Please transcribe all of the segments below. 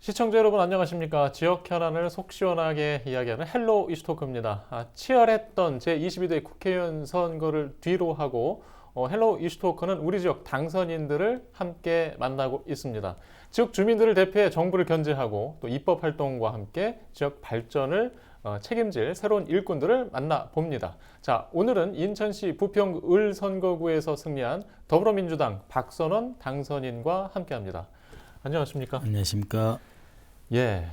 시청자 여러분 안녕하십니까. 지역 현안을 속 시원하게 이야기하는 헬로 이슈토크입니다. 치열했던 제22대 국회의원 선거를 뒤로 하고 헬로 이슈토크는 우리 지역 당선인들을 함께 만나고 있습니다. 지역 주민들을 대표해 정부를 견제하고 또 입법 활동과 함께 지역 발전을 책임질 새로운 일꾼들을 만나봅니다. 자, 오늘은 인천시 부평 을 선거구에서 승리한 더불어민주당 박선원 당선인과 함께합니다. 안녕하십니까? 안녕하십니까? 예,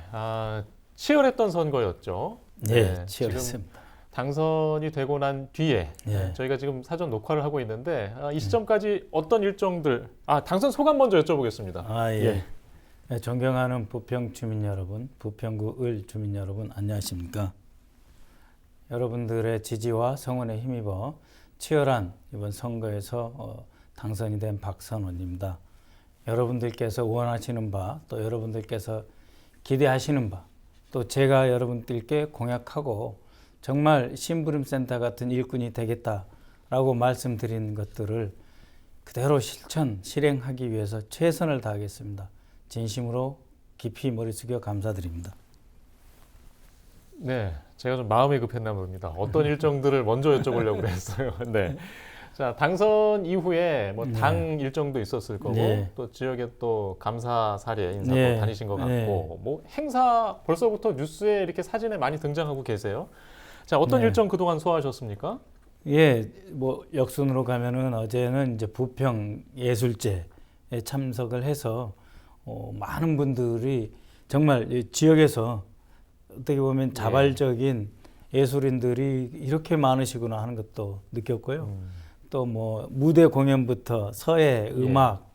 치열했던 선거였죠. 네, 치열했습니다. 지금 당선이 되고 난 뒤에 저희가 지금 사전 녹화를 하고 있는데 이 시점까지 어떤 일정들, 당선 소감 먼저 여쭤보겠습니다. 예. 존경하는 부평 주민 여러분, 부평구 을 주민 여러분 안녕하십니까? 여러분들의 지지와 성원에 힘입어 치열한 이번 선거에서 당선이 된 박선원입니다. 여러분들께서 원하시는 바, 또 여러분들께서 기대하시는 바, 또 제가 여러분들께 공약하고 정말 심부름센터 같은 일꾼이 되겠다라고 말씀드린 것들을 그대로 실행하기 위해서 최선을 다하겠습니다. 진심으로 깊이 머리 숙여 감사드립니다. 네, 제가 좀 마음이 급했나 봅니다. 어떤 일정들을 먼저 여쭤보려고 그랬어요. 네. 자, 당선 이후에 당 일정도 있었을 거고 또 지역에 또 감사 사례 인사도 다니신 것 같고 행사 벌써부터 뉴스에 이렇게 사진에 많이 등장하고 계세요. 자, 어떤 일정 그동안 소화하셨습니까? 예, 역순으로 가면은 어제는 이제 부평 예술제에 참석을 해서 많은 분들이 정말 지역에서 어떻게 보면 자발적인 예술인들이 이렇게 많으시구나 하는 것도 느꼈고요. 또 무대 공연부터 서예, 음악,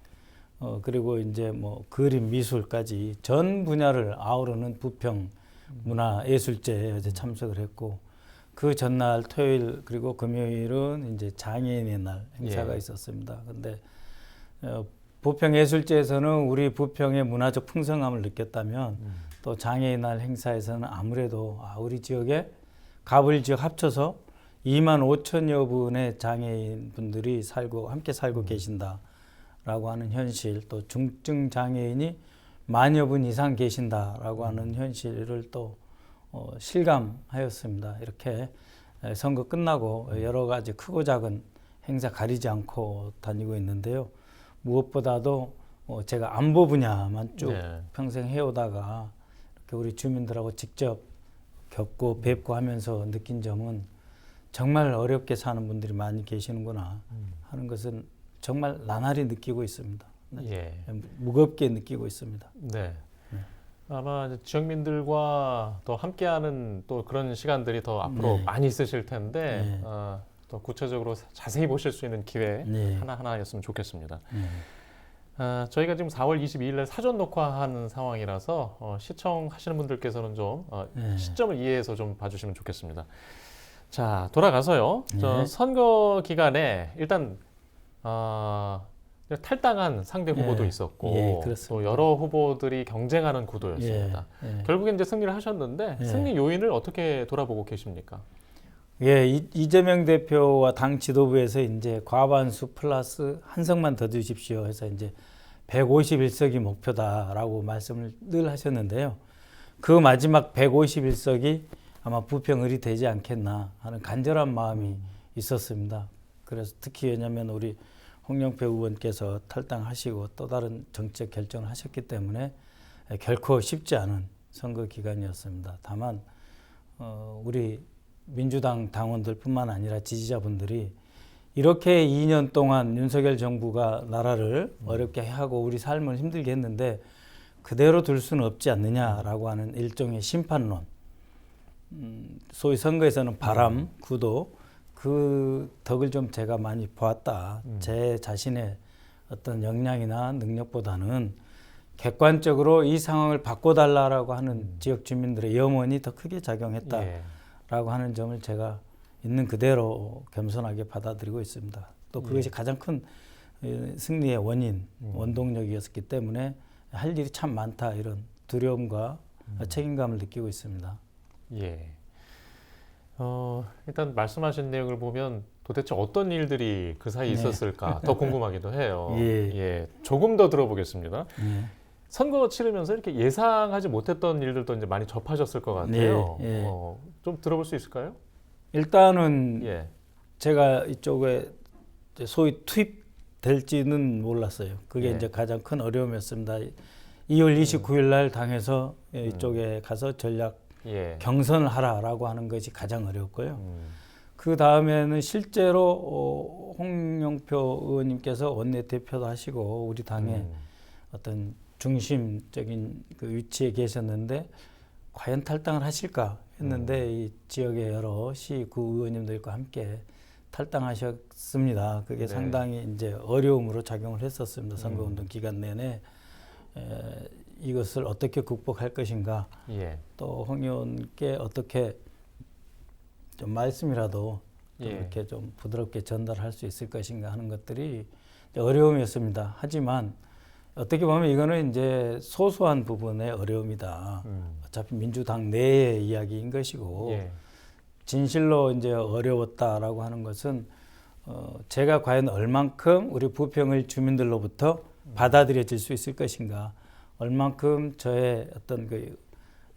그리고 이제 그림, 미술까지 전 분야를 아우르는 부평 문화예술제에 어제 참석을 했고, 그 전날 토요일 그리고 금요일은 이제 장애인의 날 행사가 있었습니다. 근데 부평예술제에서는 우리 부평의 문화적 풍성함을 느꼈다면 또 장애인 날 행사에서는 아무래도 우리 지역에 가불 지역 합쳐서 2만 5천여 분의 장애인 분들이 함께 살고 계신다라고 하는 현실, 또 중증 장애인이 만여 분 이상 계신다라고 하는 현실을 또 실감하였습니다. 이렇게 선거 끝나고 여러 가지 크고 작은 행사 가리지 않고 다니고 있는데요. 무엇보다도 제가 안보 분야만 쭉 평생 해오다가 이렇게 우리 주민들하고 직접 겪고 뵙고 하면서 느낀 점은 정말 어렵게 사는 분들이 많이 계시는구나 하는 것은 정말 나날이 느끼고 있습니다. 무겁게 느끼고 있습니다. 네. 아마 지역민들과 더 함께하는 또 그런 시간들이 더 앞으로 많이 있으실 텐데 또 구체적으로 자세히 보실 수 있는 기회 하나하나였으면 좋겠습니다. 저희가 지금 4월 22일 날 사전 녹화하는 상황이라서 시청하시는 분들께서는 좀 시점을 이해해서 좀 봐주시면 좋겠습니다. 자, 돌아가서요. 선거 기간에 일단 탈당한 상대 후보도 있었고 또 여러 후보들이 경쟁하는 구도였습니다. 결국엔 이제 승리를 하셨는데 승리 요인을 어떻게 돌아보고 계십니까? 이재명 대표와 당 지도부에서 이제 과반수 플러스 한 석만 더 주십시오 해서 이제 151석이 목표다라고 말씀을 늘 하셨는데요. 그 마지막 151석이 아마 부평을이 되지 않겠나 하는 간절한 마음이 있었습니다. 그래서 특히 왜냐하면 우리 홍영표 의원께서 탈당하시고 또 다른 정책 결정을 하셨기 때문에 결코 쉽지 않은 선거 기간이었습니다. 다만 우리 민주당 당원들뿐만 아니라 지지자분들이 이렇게 2년 동안 윤석열 정부가 나라를 어렵게 하고 우리 삶을 힘들게 했는데 그대로 둘 수는 없지 않느냐라고 하는 일종의 심판론, 소위 선거에서는 바람, 구도, 그 덕을 좀 제가 많이 보았다. 제 자신의 어떤 역량이나 능력보다는 객관적으로 이 상황을 바꿔달라고 하는 지역 주민들의 염원이 더 크게 작용했다라고 하는 점을 제가 있는 그대로 겸손하게 받아들이고 있습니다. 또 그것이 가장 큰 승리의 원동력이었기 때문에 할 일이 참 많다, 이런 두려움과 책임감을 느끼고 있습니다. 일단 말씀하신 내용을 보면 도대체 어떤 일들이 그 사이에 있었을까 더 궁금하기도 해요. 조금 더 들어보겠습니다. 선거 치르면서 이렇게 예상하지 못했던 일들도 이제 많이 접하셨을 것 같아요. 네, 예. 좀 들어볼 수 있을까요? 일단은 예. 제가 이쪽에 이제 소위 투입될지는 몰랐어요. 그게 예. 이제 가장 큰 어려움이었습니다. 2월 29일 날 당에서 이쪽에 가서 전략 예. 경선을 하라라고 하는 것이 가장 어려웠고요. 그 다음에는 실제로 홍영표 의원님께서 원내대표도 하시고 우리 당의 어떤 중심적인 그 위치에 계셨는데 과연 탈당을 하실까 했는데 이 지역의 여러 시구 의원님들과 함께 탈당하셨습니다. 그게 네. 상당히 이제 어려움으로 작용을 했었습니다. 선거운동 기간 내내 이것을 어떻게 극복할 것인가, 예. 또 홍 의원께 어떻게 좀 말씀이라도 좀 예. 이렇게 좀 부드럽게 전달할 수 있을 것인가 하는 것들이 어려움이었습니다. 하지만 어떻게 보면 이거는 이제 소소한 부분의 어려움이다. 어차피 민주당 내의 이야기인 것이고 예. 진실로 이제 어려웠다라고 하는 것은 제가 과연 얼만큼 우리 부평을 주민들로부터 받아들여질 수 있을 것인가, 얼만큼 저의 어떤 그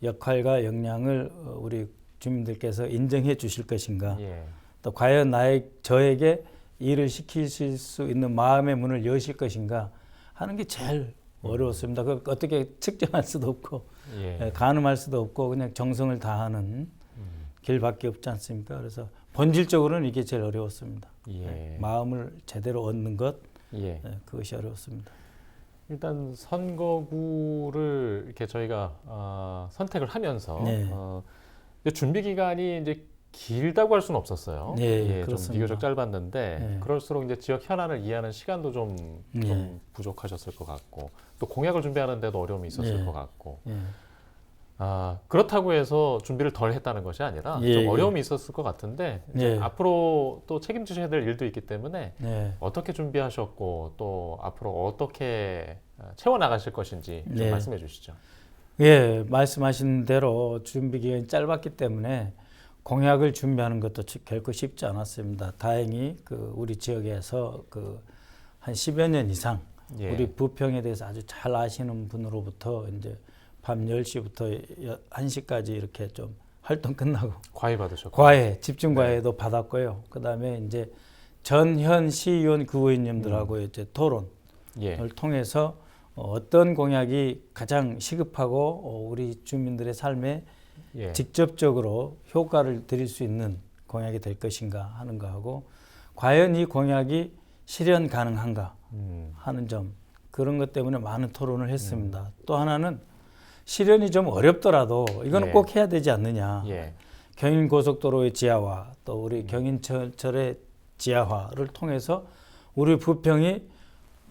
역할과 역량을 우리 주민들께서 인정해 주실 것인가, 예. 또 과연 저에게 일을 시키실 수 있는 마음의 문을 여실 것인가 하는 게 제일 어려웠습니다. 그 어떻게 측정할 수도 없고 예. 가늠할 수도 없고 그냥 정성을 다하는 길밖에 없지 않습니까? 그래서 본질적으로는 이게 제일 어려웠습니다. 예. 마음을 제대로 얻는 것, 예. 그것이 어려웠습니다. 일단 선거구를 이렇게 저희가 선택을 하면서 네. 이제 준비 기간이 이제 길다고 할 수는 없었어요. 네, 예, 좀 그렇습니다. 비교적 짧았는데 네. 그럴수록 이제 지역 현안을 이해하는 시간도 좀 네. 부족하셨을 것 같고 또 공약을 준비하는데도 어려움이 있었을 네. 것 같고 예. 그렇다고 해서 준비를 덜 했다는 것이 아니라 예, 좀 예. 어려움이 있었을 것 같은데 이제 예. 앞으로 또 책임지셔야 될 일도 있기 때문에 네. 어떻게 준비하셨고 또 앞으로 어떻게 채워 나가실 것인지 좀 네. 말씀해 주시죠. 예, 말씀하신 대로 준비 기간이 짧았기 때문에 공약을 준비하는 것도 결코 쉽지 않았습니다. 다행히 우리 지역에서 한 10여 년 이상 예. 우리 부평에 대해서 아주 잘 아시는 분으로부터 이제 밤 10시부터 1시까지 이렇게 좀 활동 끝나고 과외 받으셨고 과외, 집중 과외도 받았고요. 그다음에 이제 전현 시의원 구의원님들하고 이제 토론을 예. 통해서 어떤 공약이 가장 시급하고 우리 주민들의 삶에 예. 직접적으로 효과를 드릴 수 있는 공약이 될 것인가 하는 거하고 과연 이 공약이 실현 가능한가 하는 점, 그런 것 때문에 많은 토론을 했습니다. 또 하나는 실현이 좀 어렵더라도 이거는 예. 꼭 해야 되지 않느냐. 예. 경인고속도로의 지하화, 또 우리 경인철의 지하화를 통해서 우리 부평이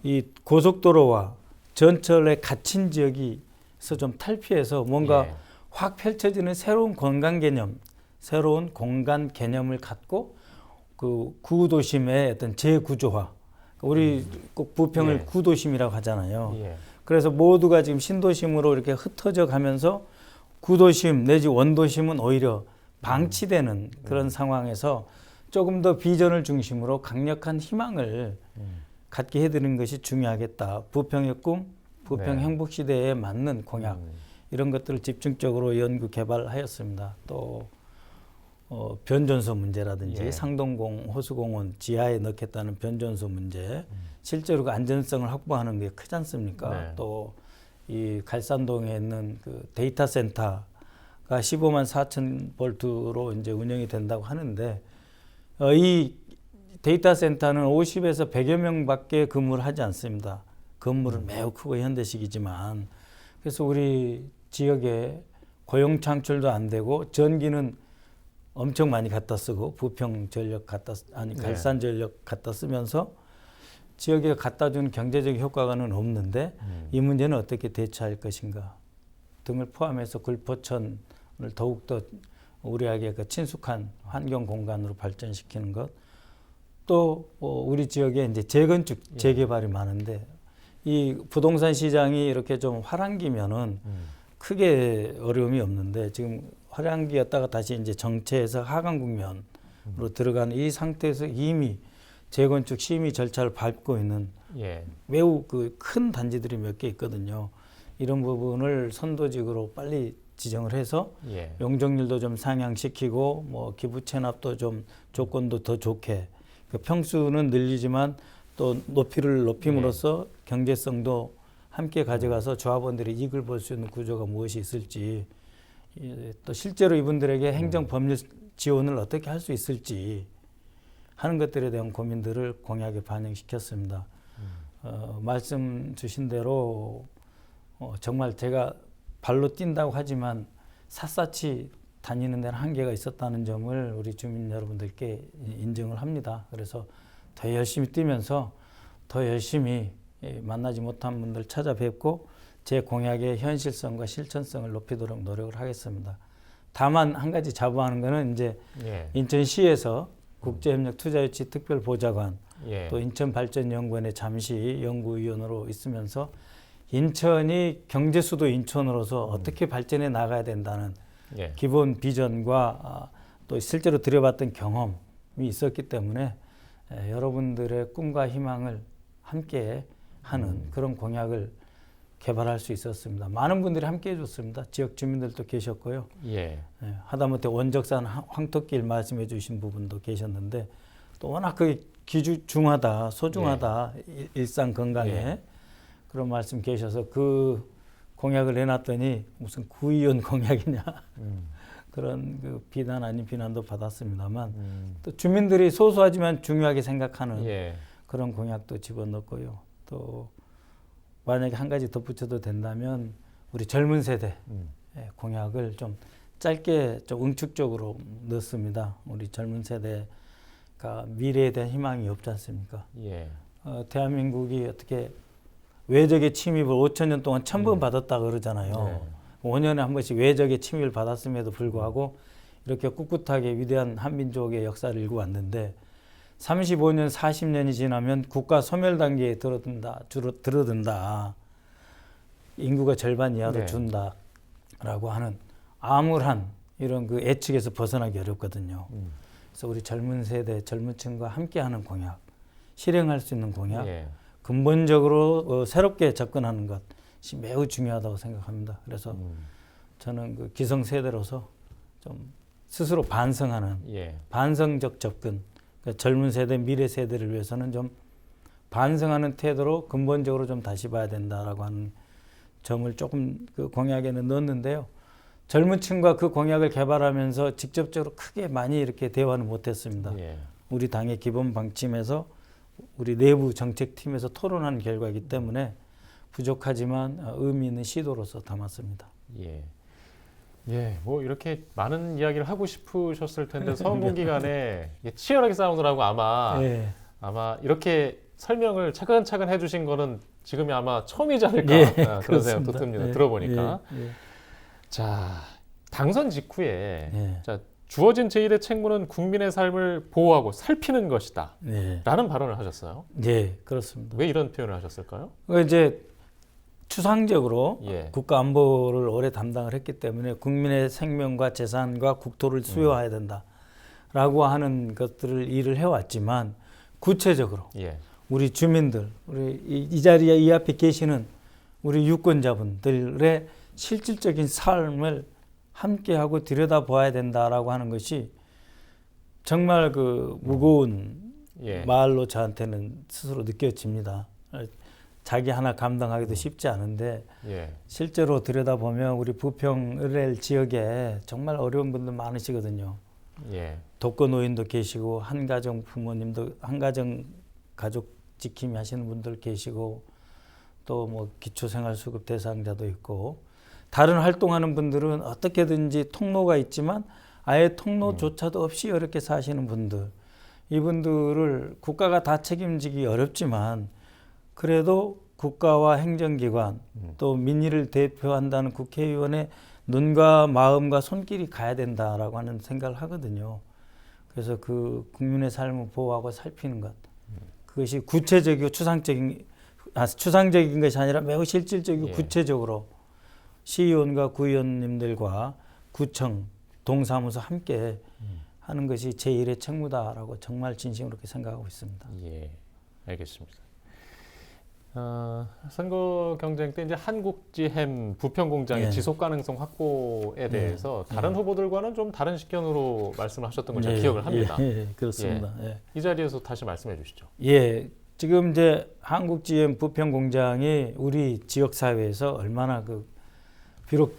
이 고속도로와 전철에 갇힌 지역에서 좀 탈피해서 뭔가 예. 확 펼쳐지는 새로운 공간 개념, 새로운 공간 개념을 갖고 그 구도심의 어떤 재구조화, 우리 꼭 부평을 예. 구도심이라고 하잖아요. 예. 그래서 모두가 지금 신도심으로 이렇게 흩어져 가면서 구도심 내지 원도심은 오히려 방치되는 그런 상황에서 조금 더 비전을 중심으로 강력한 희망을 갖게 해드리는 것이 중요하겠다. 부평의 꿈, 부평 네. 행복시대에 맞는 공약, 이런 것들을 집중적으로 연구 개발하였습니다. 또 변전소 문제라든지 예. 상동공 호수공원 지하에 넣겠다는 변전소 문제, 실제로 그 안전성을 확보하는 게 크지 않습니까? 네. 또 이 갈산동에 있는 그 데이터 센터가 15만 4천 볼트로 이제 운영이 된다고 하는데 이 데이터 센터는 50에서 100여 명밖에 근무를 하지 않습니다. 건물은 매우 크고 현대식이지만, 그래서 우리 지역에 고용 창출도 안 되고 전기는 엄청 많이 갖다 쓰고 부평 전력 갈산 전력 갖다 쓰면서 지역에 갖다 준 경제적 효과는 없는데 이 문제는 어떻게 대처할 것인가 등을 포함해서 굴포천을 더욱더 우리에게 친숙한 환경 공간으로 발전시키는 것, 또 우리 지역에 이제 재건축 재개발이 많은데 이 부동산 시장이 이렇게 좀 화랑기면은 크게 어려움이 없는데 지금 화랑기였다가 다시 이제 정체해서 하강 국면으로 들어가는 이 상태에서 이미 재건축 심의 절차를 밟고 있는 예. 매우 큰 단지들이 몇 개 있거든요. 이런 부분을 선도직으로 빨리 지정을 해서 예. 용적률도 좀 상향시키고 뭐 기부 체납도 좀 조건도 더 좋게 그 평수는 늘리지만 또 높이를 높임으로써 경제성도 함께 가져가서 조합원들이 이익을 볼 수 있는 구조가 무엇이 있을지 또 실제로 이분들에게 행정 법률 지원을 어떻게 할 수 있을지 하는 것들에 대한 고민들을 공약에 반영시켰습니다. 말씀 주신 대로 정말 제가 발로 뛴다고 하지만 샅샅이 다니는 데는 한계가 있었다는 점을 우리 주민 여러분들께 인정을 합니다. 그래서 더 열심히 뛰면서 더 열심히 만나지 못한 분들 찾아뵙고 제 공약의 현실성과 실천성을 높이도록 노력을 하겠습니다. 다만 한 가지 자부하는 거는 이제 예. 인천시에서 국제협력투자유치 특별보좌관 예. 또 인천발전연구원에 잠시 연구위원으로 있으면서 인천이 경제수도 인천으로서 어떻게 발전해 나가야 된다는 예. 기본 비전과 또 실제로 들여봤던 경험이 있었기 때문에 여러분들의 꿈과 희망을 함께 하는 그런 공약을 개발할 수 있었습니다. 많은 분들이 함께 해줬습니다. 지역 주민들도 계셨고요. 예. 하다못해 원적산 황토길 말씀해 주신 부분도 계셨는데 또 워낙 그게 귀중하다, 소중하다, 일상 건강에 예. 그런 말씀 계셔서 그 공약을 내놨더니 무슨 구의원 공약이냐 그런 그 비난 아닌 비난도 받았습니다만 또 주민들이 소소하지만 중요하게 생각하는 예. 그런 공약도 집어넣고요. 또 만약에 한 가지 덧붙여도 된다면 우리 젊은 세대 공약을 좀 짧게 좀 응축적으로 넣습니다. 우리 젊은 세대가 미래에 대한 희망이 없지 않습니까? 예. 대한민국이 어떻게 외적의 침입을 5천 년 동안 1000번 받았다 그러잖아요. 5년에 한 번씩 외적의 침입을 받았음에도 불구하고 이렇게 꿋꿋하게 위대한 한민족의 역사를 일구 왔는데 35년, 40년이 지나면 국가 소멸 단계에 들어든다. 인구가 절반 이하로 네. 준다라고 하는 암울한 이런 그 예측에서 벗어나기 어렵거든요. 그래서 우리 젊은 세대, 젊은 층과 함께하는 공약, 실행할 수 있는 공약, 예. 근본적으로 새롭게 접근하는 것이 매우 중요하다고 생각합니다. 그래서 저는 그 기성세대로서 좀 스스로 반성하는 예. 반성적 접근, 그러니까 젊은 세대, 미래 세대를 위해서는 좀 반성하는 태도로 근본적으로 좀 다시 봐야 된다라고 하는 점을 조금 그 공약에는 넣었는데요. 젊은 층과 그 공약을 개발하면서 직접적으로 크게 많이 이렇게 대화는 못했습니다. 예. 우리 당의 기본 방침에서 우리 내부 정책팀에서 토론한 결과이기 때문에 부족하지만 의미 있는 시도로서 담았습니다. 예. 예, 뭐 이렇게 많은 이야기를 하고 싶으셨을 텐데 선거 기간에 치열하게 싸우느라고 아마 이렇게 설명을 차근차근 해주신 거는 지금이 아마 처음이지 않을까 그런 생각도 듭니다. 들어보니까. 자, 당선 직후에 자, 주어진 제1의 책무는 국민의 삶을 보호하고 살피는 것이다. 라는 발언을 하셨어요. 네, 그렇습니다. 왜 이런 표현을 하셨을까요? 이제 추상적으로 예. 국가 안보를 오래 담당을 했기 때문에 국민의 생명과 재산과 국토를 수호해야 된다라고 하는 것들을 일을 해왔지만 구체적으로 예. 우리 주민들, 우리 이 자리에 이 앞에 계시는 우리 유권자분들의 실질적인 삶을 함께하고 들여다봐야 된다라고 하는 것이 정말 그 무거운 말로 저한테는 스스로 느껴집니다. 자기 하나 감당하기도 쉽지 않은데 실제로 들여다보면 우리 부평 을엘 지역에 정말 어려운 분들 많으시거든요. 독거노인도 계시고 한가정 부모님도 한가정 가족 지킴이 하시는 분들 계시고 또 뭐 기초생활수급 대상자도 있고 다른 활동하는 분들은 어떻게든지 통로가 있지만 아예 통로조차도 없이 어렵게 사시는 분들 이분들을 국가가 다 책임지기 어렵지만 그래도 국가와 행정기관 또 민의를 대표한다는 국회의원의 눈과 마음과 손길이 가야 된다라고 하는 생각을 하거든요. 그래서 그 국민의 삶을 보호하고 살피는 것 그것이 구체적이고 추상적인 것이 아니라 매우 실질적이고 구체적으로 시의원과 구의원님들과 구청, 동사무소 함께 하는 것이 제1의 책무다라고 정말 진심으로 그렇게 생각하고 있습니다. 예, 알겠습니다. 선거 경쟁 때 이제 한국지햄 부평 공장의 예. 지속 가능성 확보에 대해서 다른 후보들과는 좀 다른 식견으로 말씀을 하셨던 걸 제가 예, 기억을 합니다. 그렇습니다. 예. 이 자리에서 다시 말씀해 주시죠. 예, 지금 이제 한국GM 부평 공장이 우리 지역 사회에서 얼마나 비록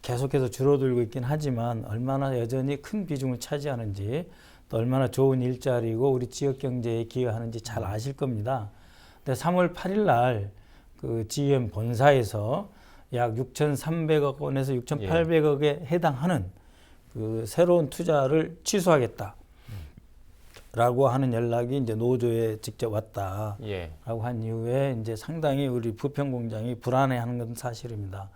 계속해서 줄어들고 있긴 하지만 얼마나 여전히 큰 비중을 차지하는지 또 얼마나 좋은 일자리고 우리 지역 경제에 기여하는지 잘 아실 겁니다. 근데 3월 8일 날 그 GM 본사에서 약 6,300억 원에서 6,800억에 해당하는 그 새로운 투자를 취소하겠다. 라고 하는 연락이 이제 노조에 직접 왔다라고 예. 한 이후에 이제 상당히 우리 부평 공장이 불안해하는 건 사실입니다.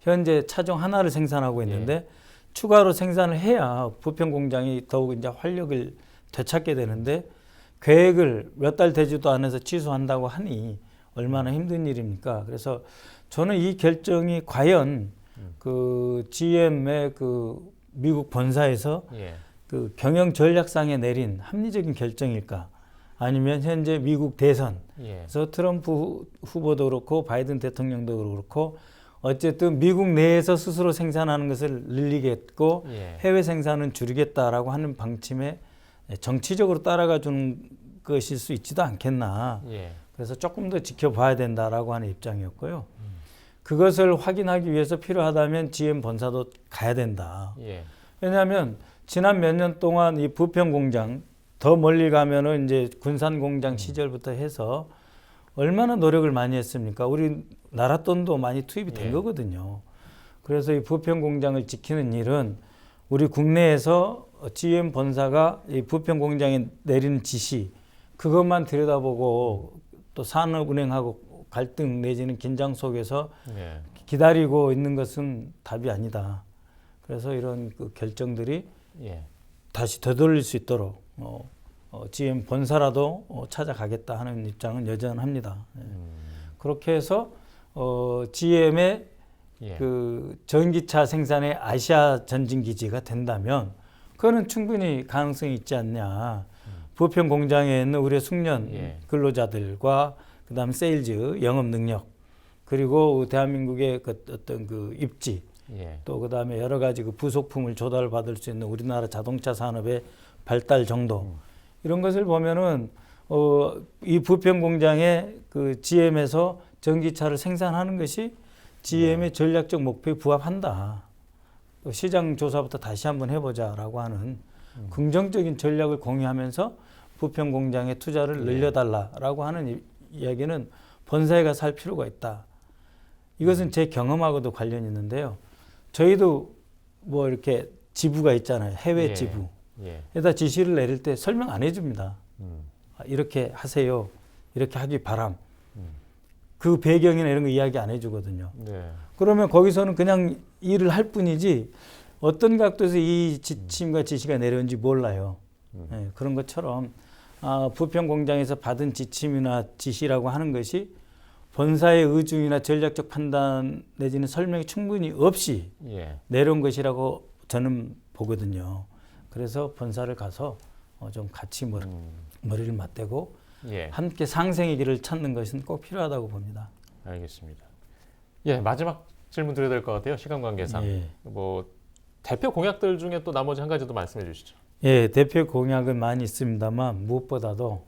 현재 차종 하나를 생산하고 있는데 추가로 생산을 해야 부평 공장이 더욱 이제 활력을 되찾게 되는데 계획을 몇 달 되지도 않아서 취소한다고 하니 얼마나 힘든 일입니까? 그래서 저는 이 결정이 과연 그 GM의 그 미국 본사에서 그 경영 전략상에 내린 합리적인 결정일까? 아니면 현재 미국 대선에서 트럼프 후보도 그렇고 바이든 대통령도 그렇고 어쨌든 미국 내에서 스스로 생산하는 것을 늘리겠고 해외 생산은 줄이겠다라고 하는 방침에 정치적으로 따라가 주는 것일 수 있지도 않겠나. 그래서 조금 더 지켜봐야 된다라고 하는 입장이었고요. 그것을 확인하기 위해서 필요하다면 GM 본사도 가야 된다. 왜냐하면 지난 몇 년 동안 이 부평 공장 더 멀리 가면은 이제 군산 공장 시절부터 해서 얼마나 노력을 많이 했습니까? 우리 나라 돈도 많이 투입이 된 거거든요. 그래서 이 부평 공장을 지키는 일은 우리 국내에서 GM 본사가 이 부평 공장에 내리는 지시 그것만 들여다보고 또 산업은행하고 갈등 내지는 긴장 속에서 기다리고 있는 것은 답이 아니다. 그래서 이런 그 결정들이 다시 되돌릴 수 있도록 GM 본사라도 찾아가겠다 하는 입장은 여전합니다. 그렇게 해서 GM의 그 전기차 생산의 아시아 전진 기지가 된다면 그거는 충분히 가능성이 있지 않냐. 부평 공장에 있는 우리의 숙련 근로자들과 그다음 세일즈 영업 능력 그리고 대한민국의 그 어떤 그 입지 또 그다음에 여러 가지 그 부속품을 조달받을 수 있는 우리나라 자동차 산업의 발달 정도 이런 것을 보면은 이 부평 공장의 그 GM에서 전기차를 생산하는 것이 GM의 전략적 목표에 부합한다. 또 시장 조사부터 다시 한번 해보자라고 하는 긍정적인 전략을 공유하면서 부평 공장의 투자를 늘려달라라고 하는 이야기는 본사에 가서 할 필요가 있다. 이것은 제 경험하고도 관련이 있는데요. 저희도 뭐 이렇게 지부가 있잖아요. 해외 지부. 에다 지시를 내릴 때 설명 안 해줍니다. 이렇게 하세요. 이렇게 하기 바람. 그 배경이나 이런 거 이야기 안 해주거든요. 그러면 거기서는 그냥 일을 할 뿐이지 어떤 각도에서 이 지침과 지시가 내려온지 몰라요. 그런 것처럼 부평 공장에서 받은 지침이나 지시라고 하는 것이 본사의 의중이나 전략적 판단 내지는 설명이 충분히 없이 내려온 것이라고 저는 보거든요. 그래서 본사를 가서 좀 같이 머리를 맞대고 함께 상생의 길을 찾는 것은 꼭 필요하다고 봅니다. 알겠습니다. 마지막 질문 드려야 될 것 같아요. 시간 관계상. 뭐 대표 공약들 중에 또 나머지 한 가지 더 말씀해 주시죠. 대표 공약은 많이 있습니다만 무엇보다도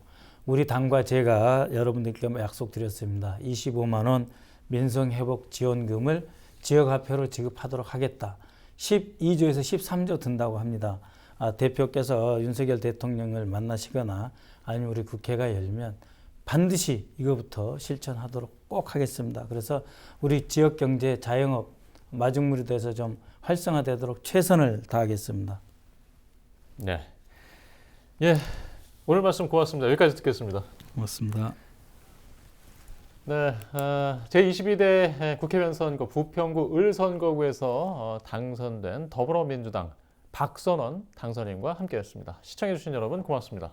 우리 당과 제가 여러분들께 약속드렸습니다. 25만 원 민성회복 지원금을 지역화폐로 지급하도록 하겠다. 12조에서 13조 든다고 합니다. 대표께서 윤석열 대통령을 만나시거나 아니면 우리 국회가 열면 반드시 이거부터 실천하도록 꼭 하겠습니다. 그래서 우리 지역 경제 자영업 마중물이 돼서 좀 활성화되도록 최선을 다하겠습니다. 오늘 말씀 고맙습니다. 여기까지 듣겠습니다. 고맙습니다. 제22대 국회의원 선거 부평구 을선거구에서 당선된 더불어민주당 박선원 당선인과 함께했습니다. 시청해주신 여러분 고맙습니다.